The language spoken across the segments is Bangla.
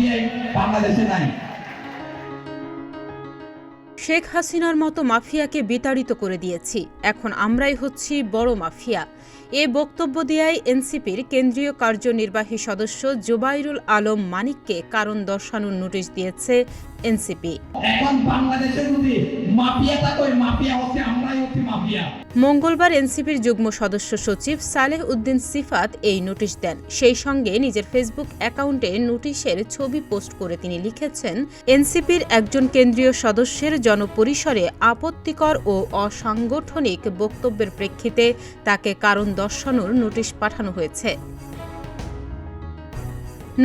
মাফিয়াই বাংলাদেশে নাই। শেখ হাসিনার মতো মাফিয়াকে বিতাড়িত করে দিয়েছি, এখন আমরাই হচ্ছি বড় মাফিয়া। এ বক্তব্য দেয়ায় এনসিপির কেন্দ্রীয় কার্যনির্বাহী সদস্য জুবাইরুল আলম মানিককে কারণ দর্শানোর নোটিশ দিয়েছে এনসিপি। এখন বাংলাদেশে যদি মাফিয়া থাকে, ওই মাফিয়া হচ্ছে আমরাই হচ্ছি মাফিয়া। মঙ্গলবার এনসিপির যুগ্ম সদস্য সচিব সালেহ উদ্দিন সিফাত এই নোটিশ দেন। সেই সঙ্গে নিজের ফেসবুক অ্যাকাউন্টে নোটিশের ছবি পোস্ট করে তিনি লিখেছেন, এনসিপির একজন কেন্দ্রীয় সদস্যের জনপরিসরে আপত্তিকর ও অসাংগঠনিক বক্তব্যের প্রেক্ষিতে তাকে কারণ দর্শানোর নোটিশ পাঠানো হয়েছে।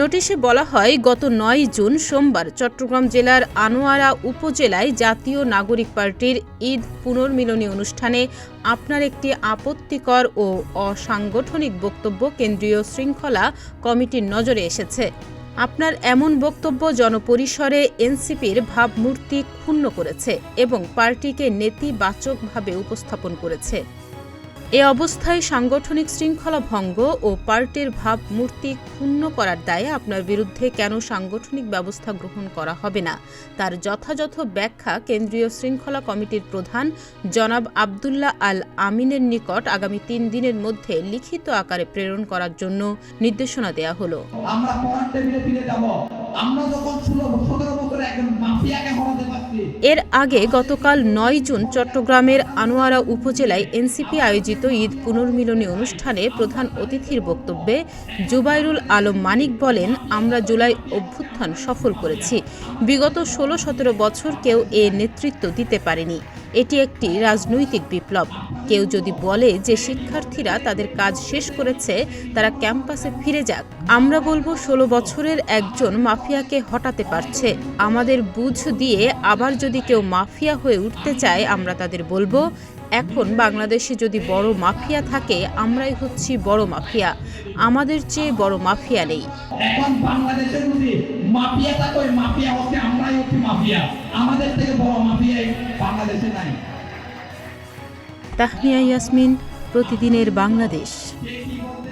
নোটিশে বলা হয়, গত ৯ জুন সোমবার চট্টগ্রাম জেলার আনোয়ারা উপজেলায় জাতীয় নাগরিক পার্টির ঈদ পুনর্মিলনী অনুষ্ঠানে আপনার একটি আপত্তিকর ও অসাংগঠনিক বক্তব্য কেন্দ্রীয় শৃঙ্খলা কমিটির নজরে এসেছে। আপনার এমন বক্তব্য জনপরিসরে এনসিপির ভাবমূর্তি ক্ষুণ্ণ করেছে এবং পার্টিকে নেতিবাচকভাবে উপস্থাপন করেছে। এ অবস্থায় সাংগঠনিক শৃঙ্খলা ভঙ্গ ও পার্টির ভাবমূর্তি ক্ষুণ্ণ করার দায়ে আপনার বিরুদ্ধে কেন সাংগঠনিক ব্যবস্থা গ্রহণ করা হবে না, তার যথাযথ ব্যাখ্যা কেন্দ্রীয় শৃঙ্খলা কমিটির প্রধান জনাব আবদুল্লাহ আল আমিনের নিকট আগামী ৩ দিনের মধ্যে লিখিত আকারে প্রেরণ করার জন্য নির্দেশনা দেয়া হলো। আমরা পয়েন্ট টেবিলে ফিরে যাব। আমরা যখন ১৬-১৭ বছরে একজন মাফিয়াকে হরাতে পারছি। এর আগে গতকাল ৯ জুন চট্টগ্রামের আনোয়ারা উপজেলায় এনসিপি আয়োজিত ঈদ পুনর্মিলনী অনুষ্ঠানে প্রধান অতিথির বক্তব্যে জুবাইরুল আলম মানিক বলেন, আমরা জুলাই অভ্যুত্থান সফল করেছি। বিগত ১৬-১৭ বছর কেউ এ নেতৃত্ব দিতে পারেনি। এটি একটি রাজনৈতিক বিপ্লব। কেউ যদি বলে যে শিক্ষার্থীরা তাদের কাজ শেষ করেছে, তারা ক্যাম্পাসে ফিরে যাক, আমরা বলবো ১৬ বছরের একজন মাফিয়াকে হটাতে পারছে। আমাদের বুঝ দিয়ে আবার যদি কেউ মাফিয়া হয়ে উঠতে চায়, আমরা তাদের বলবো, এখন বাংলাদেশে যদি বড় মাফিয়া থাকে, আমরাই হচ্ছি বড় মাফিয়া, আমাদের চেয়ে বড় মাফিয়া নেই। এখন বাংলাদেশে যদি মাফিয়া থাকে, ওই মাফিয়া হচ্ছে আমরাই হচ্ছি মাফিয়া, আমাদের থেকে বড় মাফিয়াই বাংলাদেশে নাই। তাহনিয়া ইয়াসমিন, প্রতিদিনের বাংলাদেশ। কে কি বলতে